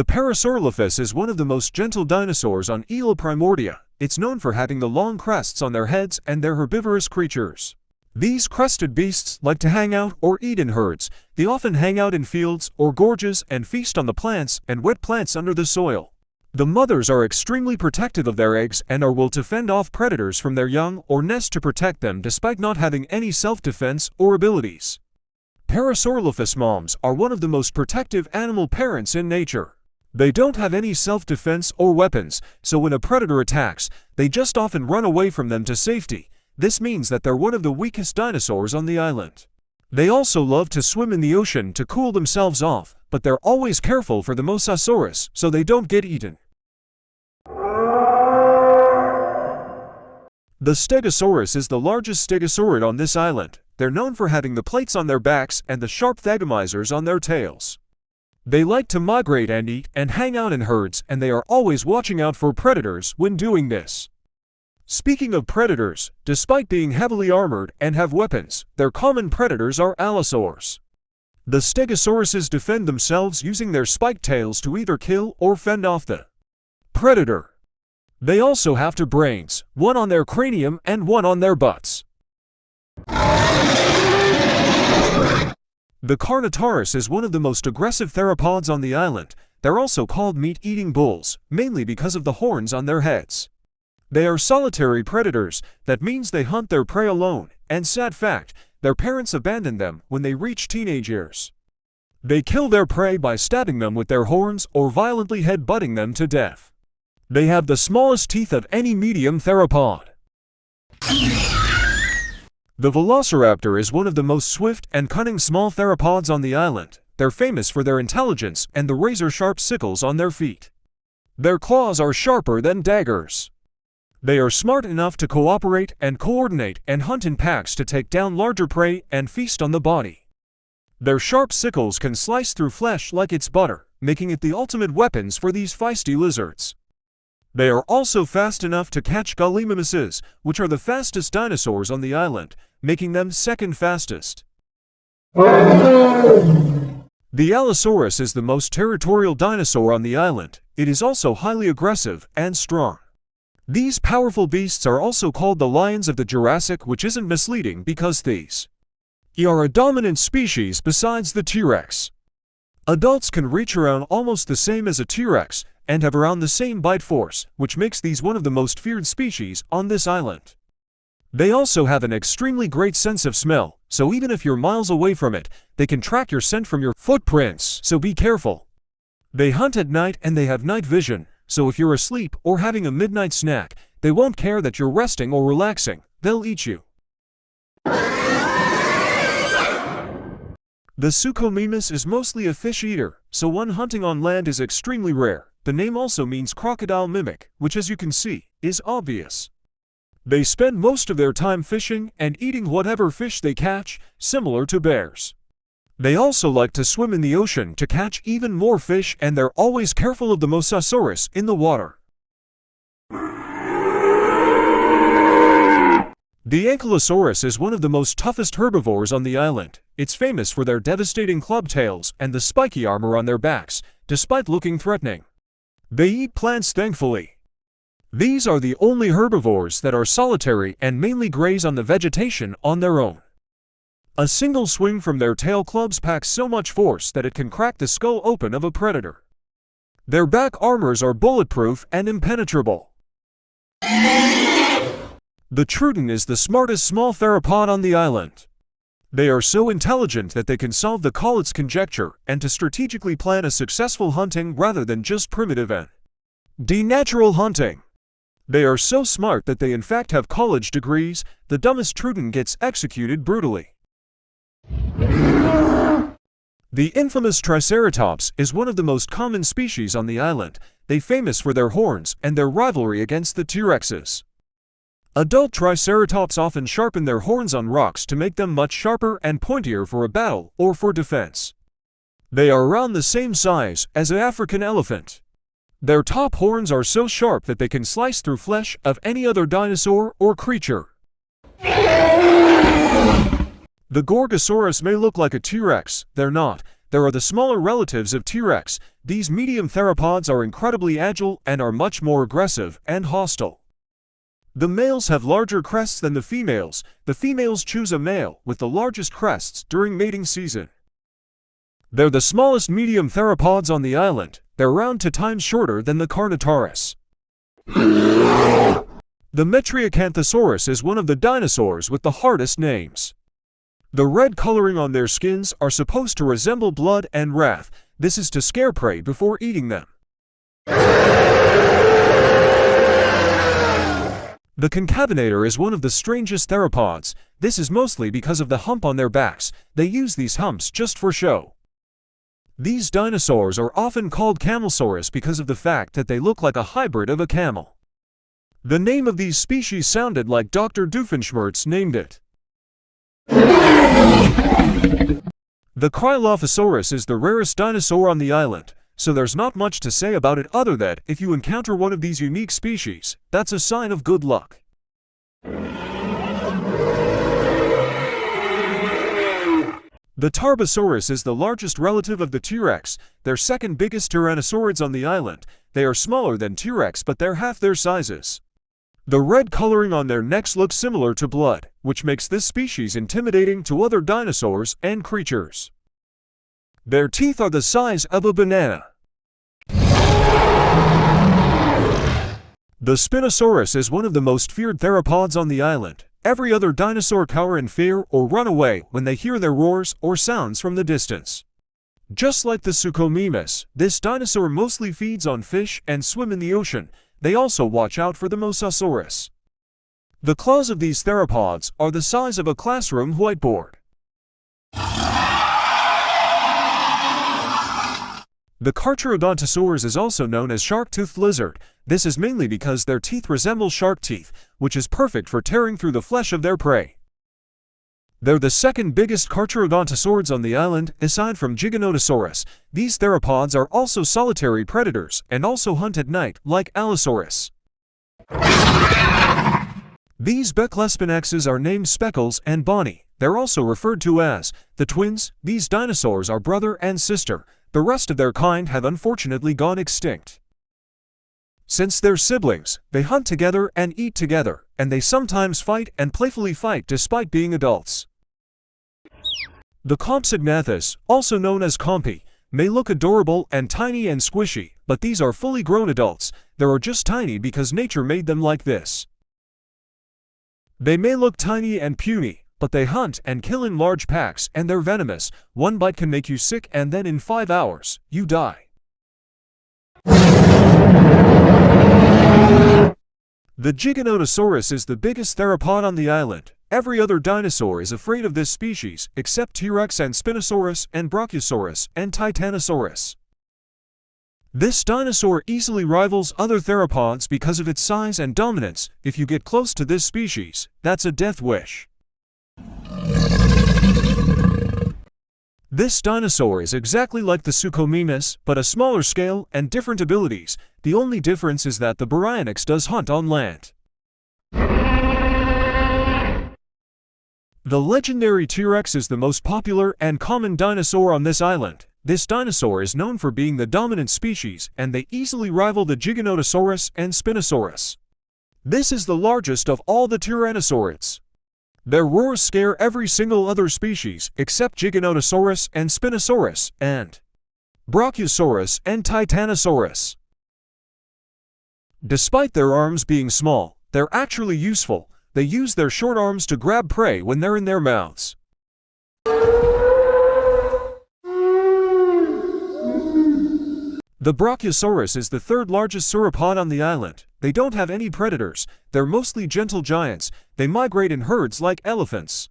The Parasaurolophus is one of the most gentle dinosaurs on Isla Primordia. It's known for having the long crests on their heads and they're herbivorous creatures. These crested beasts like to hang out or eat in herds. They often hang out in fields or gorges and feast on the plants and wet plants under the soil. The mothers are extremely protective of their eggs and are willing to fend off predators from their young or nest to protect them despite not having any self-defense or abilities. Parasaurolophus moms are one of the most protective animal parents in nature. They don't have any self-defense or weapons, so when a predator attacks, they just often run away from them to safety. This means that they're one of the weakest dinosaurs on the island. They also love to swim in the ocean to cool themselves off, but they're always careful for the Mosasaurus so they don't get eaten. The Stegosaurus is the largest stegosaurid on this island. They're known for having the plates on their backs and the sharp thagomizers on their tails. They like to migrate and eat and hang out in herds, and they are always watching out for predators when doing this. Speaking of predators, despite being heavily armored and have weapons, their common predators are allosaurs. The stegosauruses defend themselves using their spiked tails to either kill or fend off the predator. They also have two brains, one on their cranium and one on their butts. The Carnotaurus is one of the most aggressive theropods on the island. They're also called meat-eating bulls, mainly because of the horns on their heads. They are solitary predators. That means they hunt their prey alone, and sad fact, their parents abandon them when they reach teenage years. They kill their prey by stabbing them with their horns or violently head-butting them to death. They have the smallest teeth of any medium theropod. The Velociraptor is one of the most swift and cunning small theropods on the island. They're famous for their intelligence and the razor-sharp sickles on their feet. Their claws are sharper than daggers. They are smart enough to cooperate and coordinate and hunt in packs to take down larger prey and feast on the body. Their sharp sickles can slice through flesh like it's butter, making it the ultimate weapons for these feisty lizards. They are also fast enough to catch gallimimuses, which are the fastest dinosaurs on the island, making them second fastest. The Allosaurus is the most territorial dinosaur on the island. It is also highly aggressive and strong. These powerful beasts are also called the lions of the Jurassic, which isn't misleading because these are a dominant species besides the T-Rex. Adults can reach around almost the same as a T-Rex and have around the same bite force, which makes these one of the most feared species on this island. They also have an extremely great sense of smell, so even if you're miles away from it, they can track your scent from your footprints, so be careful. They hunt at night and they have night vision, so if you're asleep or having a midnight snack, they won't care that you're resting or relaxing. They'll eat you. The Suchomimus is mostly a fish eater, so one hunting on land is extremely rare. The name also means crocodile mimic, which as you can see, is obvious. They spend most of their time fishing and eating whatever fish they catch, similar to bears. They also like to swim in the ocean to catch even more fish, and they're always careful of the Mosasaurus in the water. The Ankylosaurus is one of the most toughest herbivores on the island. It's famous for their devastating club tails and the spiky armor on their backs, despite looking threatening. They eat plants thankfully. These are the only herbivores that are solitary and mainly graze on the vegetation on their own. A single swing from their tail clubs packs so much force that it can crack the skull open of a predator. Their back armors are bulletproof and impenetrable. The Troodon is the smartest small theropod on the island. They are so intelligent that they can solve the Collett's conjecture and to strategically plan a successful hunting rather than just primitive and natural hunting. They are so smart that they in fact have college degrees. The dumbest Troodon gets executed brutally. The infamous Triceratops is one of the most common species on the island. They're famous for their horns and their rivalry against the T-Rexes. Adult Triceratops often sharpen their horns on rocks to make them much sharper and pointier for a battle or for defense. They are around the same size as an African elephant. Their top horns are so sharp that they can slice through flesh of any other dinosaur or creature. The Gorgosaurus may look like a T-Rex. They're not. There are the smaller relatives of T-Rex. These medium theropods are incredibly agile and are much more aggressive and hostile. The males have larger crests than the females. The females choose a male with the largest crests during mating season. They're the smallest medium theropods on the island. They're around 2 times shorter than the Carnotaurus. The Metriacanthosaurus is one of the dinosaurs with the hardest names. The red coloring on their skins are supposed to resemble blood and wrath. This is to scare prey before eating them. The concavenator is one of the strangest theropods. This is mostly because of the hump on their backs. They use these humps just for show. These dinosaurs are often called Camelsaurus because of the fact that they look like a hybrid of a camel. The name of these species sounded like Dr. Doofenshmirtz named it. The Cryolophosaurus is the rarest dinosaur on the island, so there's not much to say about it other than if you encounter one of these unique species, that's a sign of good luck. The Tarbosaurus is the largest relative of the T-Rex. They're second biggest tyrannosaurids on the island. They are smaller than T-Rex, but they're half their sizes. The red coloring on their necks looks similar to blood, which makes this species intimidating to other dinosaurs and creatures. Their teeth are the size of a banana. The Spinosaurus is one of the most feared theropods on the island. Every other dinosaur cower in fear or run away when they hear their roars or sounds from the distance. Just like the Suchomimus, this dinosaur mostly feeds on fish and swim in the ocean. They also watch out for the Mosasaurus. The claws of these theropods are the size of a classroom whiteboard. The Carcharodontosaurs is also known as shark-toothed lizard. This is mainly because their teeth resemble shark teeth, which is perfect for tearing through the flesh of their prey. They're the second biggest Carcharodontosaurs on the island, aside from Giganotosaurus. These theropods are also solitary predators and also hunt at night, like Allosaurus. These Becklespinaxes are named Speckles and Bonnie. They're also referred to as the twins. These dinosaurs are brother and sister. The rest of their kind have unfortunately gone extinct. Since they're siblings, they hunt together and eat together, and they sometimes fight and playfully fight despite being adults. The Compsognathus, also known as Compy, may look adorable and tiny and squishy, but these are fully grown adults. They are just tiny because nature made them like this. They may look tiny and puny, but they hunt and kill in large packs, and they're venomous. One bite can make you sick, and then in 5 hours, you die. The Giganotosaurus is the biggest theropod on the island. Every other dinosaur is afraid of this species, except T-Rex and Spinosaurus and Brachiosaurus and Titanosaurus. This dinosaur easily rivals other theropods because of its size and dominance. If you get close to this species, that's a death wish. This dinosaur is exactly like the Suchomimus, but a smaller scale and different abilities. The only difference is that the Baryonyx does hunt on land. The legendary T-Rex is the most popular and common dinosaur on this island. This dinosaur is known for being the dominant species, and they easily rival the Giganotosaurus and Spinosaurus. This is the largest of all the tyrannosaurids. Their roars scare every single other species except Giganotosaurus and Spinosaurus and Brachiosaurus and Titanosaurus. Despite their arms being small, they're actually useful. They use their short arms to grab prey when they're in their mouths. The Brachiosaurus is the third largest sauropod on the island. They don't have any predators. They're mostly gentle giants. They migrate in herds like elephants.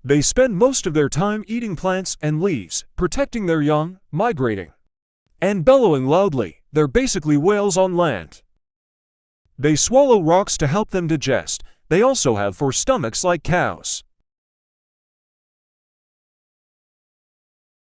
They spend most of their time eating plants and leaves, protecting their young, migrating, and bellowing loudly. They're basically whales on land. They swallow rocks to help them digest. They also have 4 stomachs like cows.